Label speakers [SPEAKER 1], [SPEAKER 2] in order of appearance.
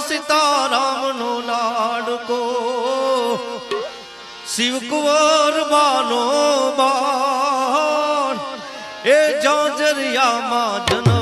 [SPEAKER 1] Sitaram no लाडको Shiv कुंवर बानो बाण ए जाजरिया मा जन्म